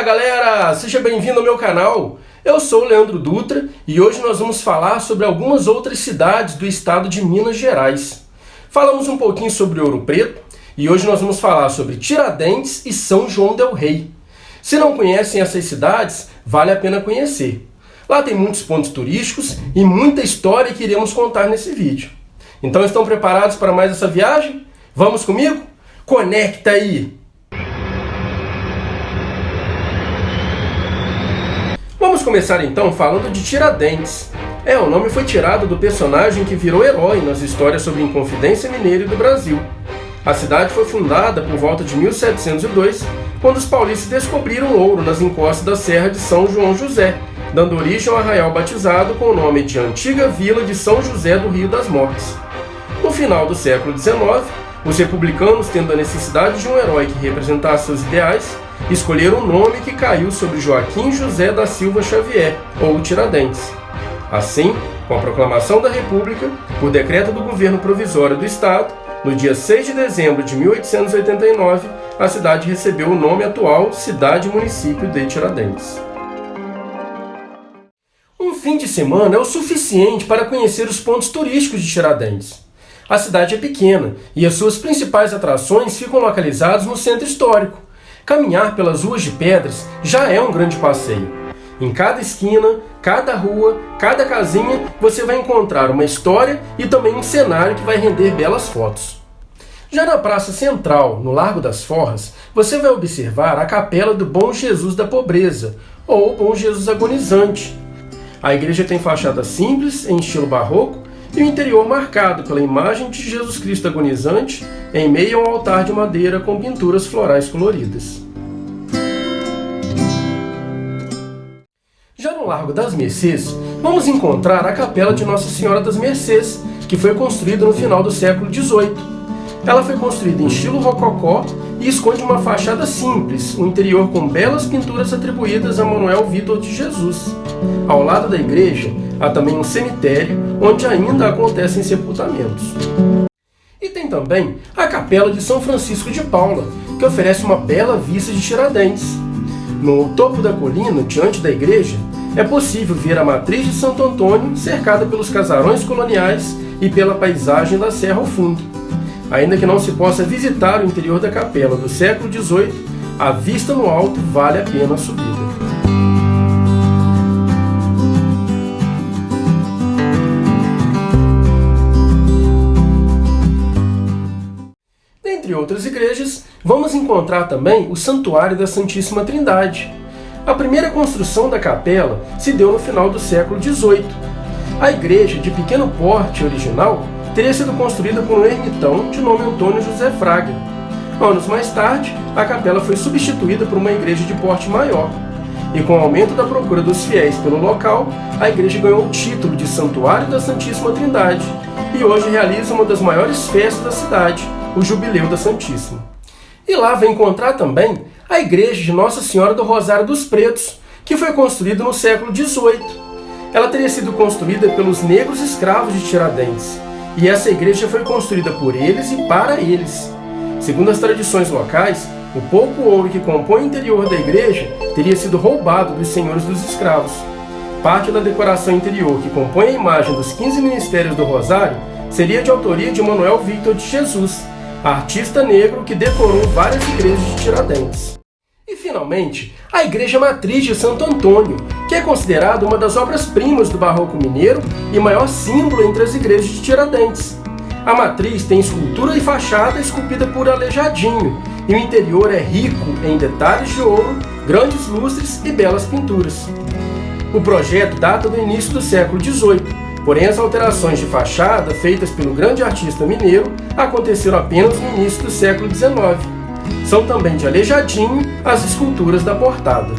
Fala galera, seja bem-vindo ao meu canal. Eu sou o Leandro Dutra e hoje nós vamos falar sobre algumas outras cidades do estado de Minas Gerais. Falamos um pouquinho sobre Ouro Preto e hoje nós vamos falar sobre Tiradentes e São João del Rei. Se não conhecem essas cidades, vale a pena conhecer. Lá tem muitos pontos turísticos e muita história que iremos contar nesse vídeo. Então estão preparados para mais essa viagem? Vamos comigo? Conecta aí! Vamos começar então falando de Tiradentes. O nome foi tirado do personagem que virou herói nas histórias sobre Inconfidência Mineira e do Brasil. A cidade foi fundada por volta de 1702, quando os paulistas descobriram ouro nas encostas da Serra de São João José, dando origem ao arraial batizado com o nome de Antiga Vila de São José do Rio das Mortes. No final do século XIX, os republicanos, tendo a necessidade de um herói que representasse seus ideais, escolheram o nome que caiu sobre Joaquim José da Silva Xavier, ou Tiradentes. Assim, com a proclamação da República, por decreto do governo provisório do Estado, no dia 6 de dezembro de 1889, a cidade recebeu o nome atual Cidade e Município de Tiradentes. Um fim de semana é o suficiente para conhecer os pontos turísticos de Tiradentes. A cidade é pequena e as suas principais atrações ficam localizadas no centro histórico. Caminhar pelas ruas de pedras já é um grande passeio. Em cada esquina, cada rua, cada casinha, você vai encontrar uma história e também um cenário que vai render belas fotos. Já na Praça Central, no Largo das Forras, você vai observar a Capela do Bom Jesus da Pobreza, ou Bom Jesus Agonizante. A igreja tem fachada simples, em estilo barroco, e o interior marcado pela imagem de Jesus Cristo agonizante em meio a um altar de madeira com pinturas florais coloridas. Já no Largo das Mercês, vamos encontrar a Capela de Nossa Senhora das Mercês, que foi construída no final do século XVIII. Ela foi construída em estilo rococó e esconde uma fachada simples, um interior com belas pinturas atribuídas a Manuel Vitor de Jesus. Ao lado da igreja, há também um cemitério, onde ainda acontecem sepultamentos. E tem também a Capela de São Francisco de Paula, que oferece uma bela vista de Tiradentes. No topo da colina, diante da igreja, é possível ver a matriz de Santo Antônio, cercada pelos casarões coloniais e pela paisagem da serra ao fundo. Ainda que não se possa visitar o interior da capela do século XVIII, a vista no alto vale a pena a subida. Entre outras igrejas, vamos encontrar também o Santuário da Santíssima Trindade. A primeira construção da capela se deu no final do século XVIII. A igreja, de pequeno porte original, teria sido construída por um ermitão de nome Antônio José Fraga. Anos mais tarde, a capela foi substituída por uma igreja de porte maior. E com o aumento da procura dos fiéis pelo local, a igreja ganhou o título de Santuário da Santíssima Trindade e hoje realiza uma das maiores festas da cidade, o Jubileu da Santíssima. E lá vai encontrar também a igreja de Nossa Senhora do Rosário dos Pretos, que foi construída no século XVIII. Ela teria sido construída pelos negros escravos de Tiradentes, e essa igreja foi construída por eles e para eles. Segundo as tradições locais, o pouco ouro que compõe o interior da igreja teria sido roubado dos senhores dos escravos. Parte da decoração interior que compõe a imagem dos 15 ministérios do Rosário seria de autoria de Manuel Vitor de Jesus, artista negro que decorou várias igrejas de Tiradentes. E, finalmente, a Igreja Matriz de Santo Antônio, que é considerada uma das obras-primas do Barroco mineiro e maior símbolo entre as igrejas de Tiradentes. A matriz tem escultura e fachada esculpida por Aleijadinho, e o interior é rico em detalhes de ouro, grandes lustres e belas pinturas. O projeto data do início do século XVIII, porém as alterações de fachada feitas pelo grande artista mineiro aconteceram apenas no início do século XIX. São também de Aleijadinho as esculturas da portada.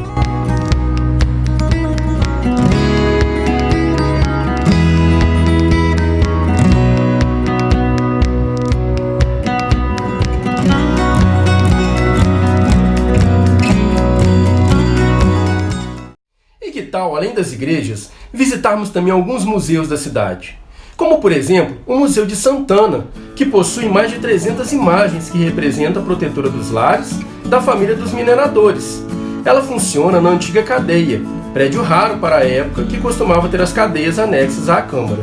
E que tal, além das igrejas, visitarmos também alguns museus da cidade? Como, por exemplo, o Museu de Santana, que possui mais de 300 imagens que representam a protetora dos lares da família dos mineradores. Ela funciona na antiga cadeia, prédio raro para a época que costumava ter as cadeias anexas à Câmara.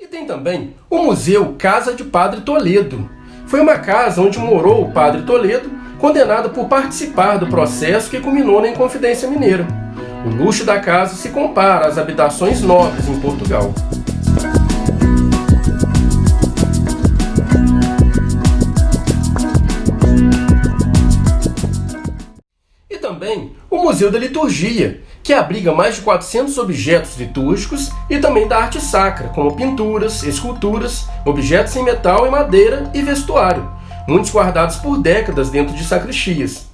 E tem também o Museu Casa de Padre Toledo. Foi uma casa onde morou o Padre Toledo, condenado por participar do processo que culminou na Inconfidência Mineira. O luxo da casa se compara às habitações nobres em Portugal. E também o Museu da Liturgia, que abriga mais de 400 objetos litúrgicos e também da arte sacra, como pinturas, esculturas, objetos em metal e madeira e vestuário, muitos guardados por décadas dentro de sacristias.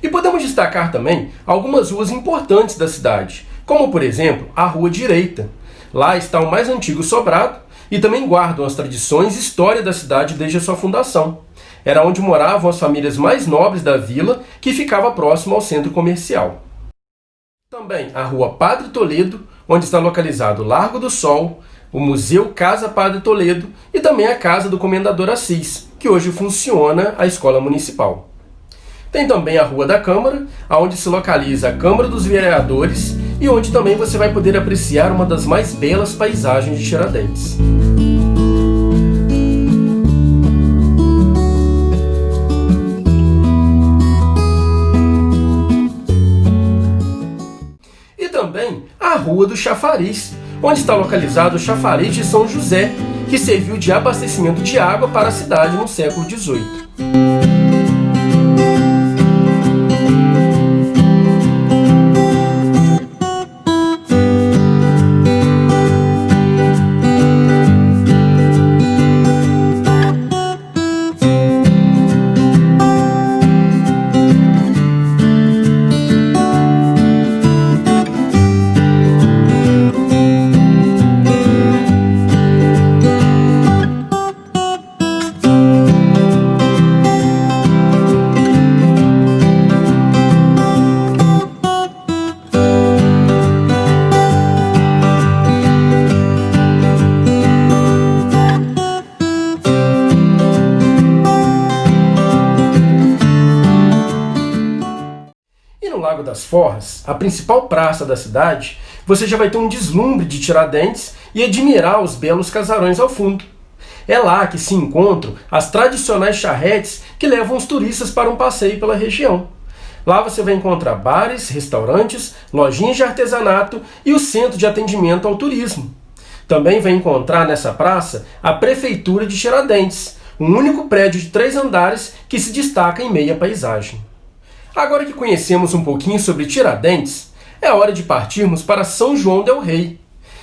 E podemos destacar também algumas ruas importantes da cidade, como por exemplo a Rua Direita. Lá está o mais antigo sobrado e também guardam as tradições e história da cidade desde a sua fundação. Era onde moravam as famílias mais nobres da vila, que ficava próximo ao centro comercial. Também a Rua Padre Toledo, onde está localizado o Largo do Sol, o Museu Casa Padre Toledo e também a Casa do Comendador Assis, que hoje funciona a Escola Municipal. Tem também a Rua da Câmara, onde se localiza a Câmara dos Vereadores e onde também você vai poder apreciar uma das mais belas paisagens de Tiradentes. Também a Rua do Chafariz, onde está localizado o Chafariz de São José, que serviu de abastecimento de água para a cidade no século XVIII. Lago das Forras, a principal praça da cidade, você já vai ter um deslumbre de Tiradentes e admirar os belos casarões ao fundo. É lá que se encontram as tradicionais charretes que levam os turistas para um passeio pela região. Lá você vai encontrar bares, restaurantes, lojinhas de artesanato e o centro de atendimento ao turismo. Também vai encontrar nessa praça a Prefeitura de Tiradentes, um único prédio de 3 andares que se destaca em meio à paisagem. Agora que conhecemos um pouquinho sobre Tiradentes, é hora de partirmos para São João del Rei.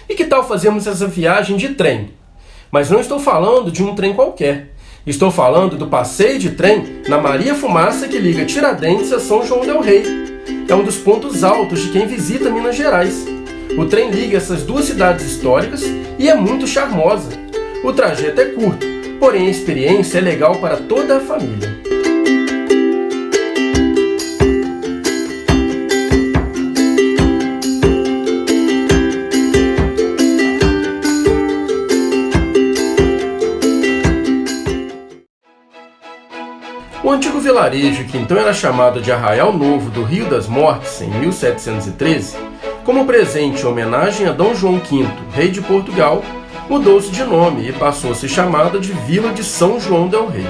E que tal fazermos essa viagem de trem? Mas não estou falando de um trem qualquer. Estou falando do passeio de trem na Maria Fumaça que liga Tiradentes a São João del Rei. É um dos pontos altos de quem visita Minas Gerais. O trem liga essas duas cidades históricas e é muito charmosa. O trajeto é curto, porém a experiência é legal para toda a família. O antigo vilarejo, que então era chamado de Arraial Novo do Rio das Mortes, em 1713, como presente em homenagem a Dom João V, rei de Portugal, mudou-se de nome e passou a ser chamada de Vila de São João del Rei.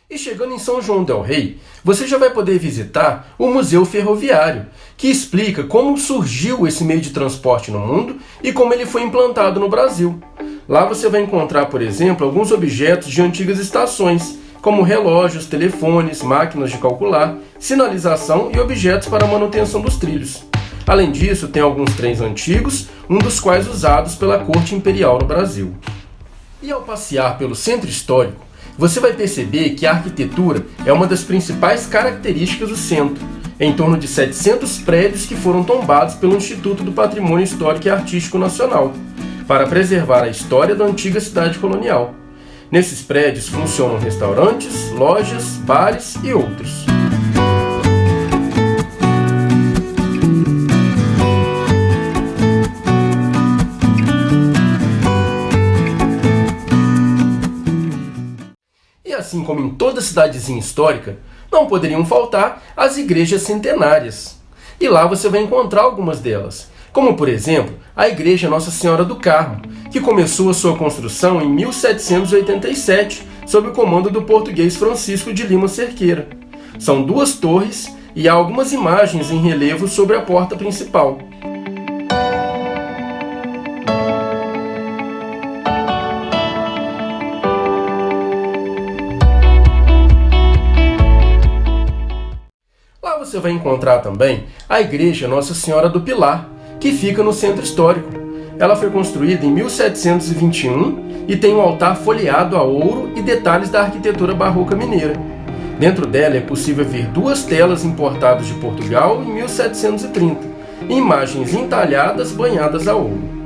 E chegando em São João del Rei, você já vai poder visitar o Museu Ferroviário, que explica como surgiu esse meio de transporte no mundo e como ele foi implantado no Brasil. Lá você vai encontrar, por exemplo, alguns objetos de antigas estações, como relógios, telefones, máquinas de calcular, sinalização e objetos para a manutenção dos trilhos. Além disso, tem alguns trens antigos, um dos quais usados pela Corte Imperial no Brasil. E ao passear pelo centro histórico, você vai perceber que a arquitetura é uma das principais características do centro, em torno de 700 prédios que foram tombados pelo Instituto do Patrimônio Histórico e Artístico Nacional, para preservar a história da antiga cidade colonial. Nesses prédios funcionam restaurantes, lojas, bares e outros. E assim como em toda cidadezinha histórica, não poderiam faltar as igrejas centenárias. E lá você vai encontrar algumas delas, como por exemplo, a Igreja Nossa Senhora do Carmo, que começou a sua construção em 1787, sob o comando do português Francisco de Lima Cerqueira. São 2 torres e há algumas imagens em relevo sobre a porta principal. Lá você vai encontrar também a Igreja Nossa Senhora do Pilar, que fica no centro histórico. Ela foi construída em 1721 e tem um altar folheado a ouro e detalhes da arquitetura barroca mineira. Dentro dela é possível ver 2 telas importadas de Portugal em 1730, e imagens entalhadas banhadas a ouro.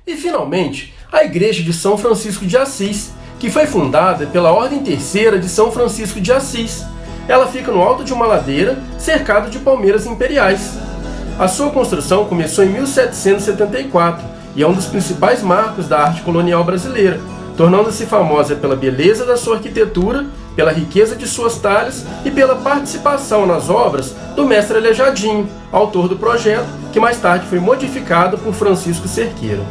E finalmente, a Igreja de São Francisco de Assis, que foi fundada pela Ordem Terceira de São Francisco de Assis. Ela fica no alto de uma ladeira, cercado de palmeiras imperiais. A sua construção começou em 1774 e é um dos principais marcos da arte colonial brasileira, tornando-se famosa pela beleza da sua arquitetura, pela riqueza de suas talhas e pela participação nas obras do mestre Aleijadinho, autor do projeto, que mais tarde foi modificado por Francisco Cerqueira.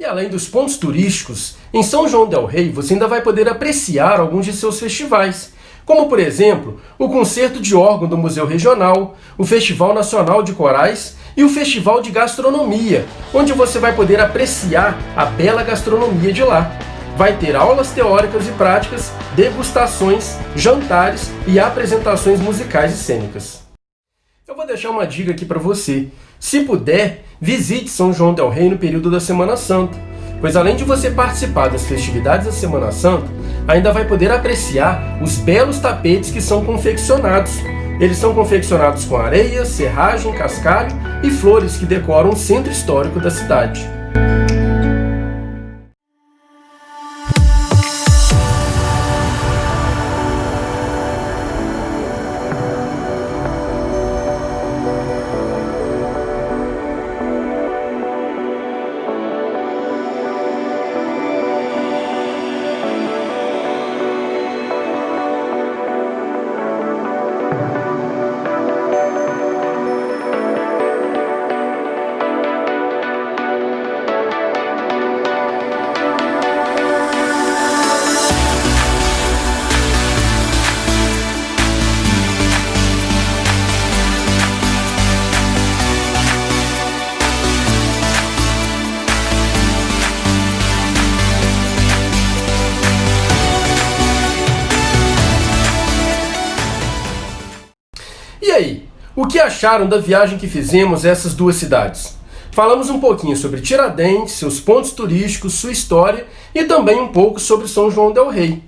E além dos pontos turísticos, em São João del Rei você ainda vai poder apreciar alguns de seus festivais, como por exemplo, o Concerto de Órgão do Museu Regional, o Festival Nacional de Corais e o Festival de Gastronomia, onde você vai poder apreciar a bela gastronomia de lá. Vai ter aulas teóricas e práticas, degustações, jantares e apresentações musicais e cênicas. Eu vou deixar uma dica aqui para você. Se puder, visite São João del Rei no período da Semana Santa, pois além de você participar das festividades da Semana Santa, ainda vai poder apreciar os belos tapetes que são confeccionados. Eles são confeccionados com areia, serragem, cascalho e flores que decoram o centro histórico da cidade. E aí, o que acharam da viagem que fizemos a essas 2 cidades? Falamos um pouquinho sobre Tiradentes, seus pontos turísticos, sua história e também um pouco sobre São João del Rei.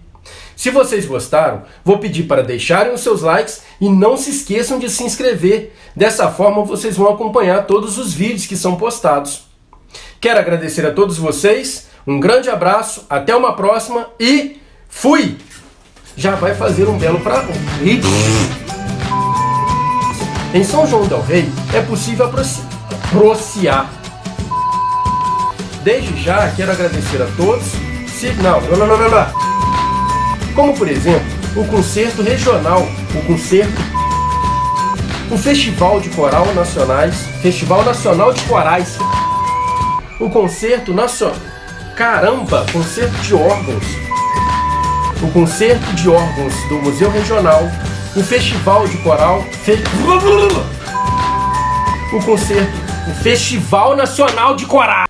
Se vocês gostaram, vou pedir para deixarem os seus likes e não se esqueçam de se inscrever. Dessa forma vocês vão acompanhar todos os vídeos que são postados. Quero agradecer a todos vocês, um grande abraço, até uma próxima e fui! Já vai fazer um belo prato. Em São João del Rei é possível apreciar. Desde já quero agradecer a todos. Como por exemplo, o concerto regional, o Festival de Coral Nacionais, Festival Nacional de Corais, o Concerto Nacional, Concerto de Órgãos, o Concerto de Órgãos do Museu Regional, o Festival de Coral, o Festival Nacional de Coral.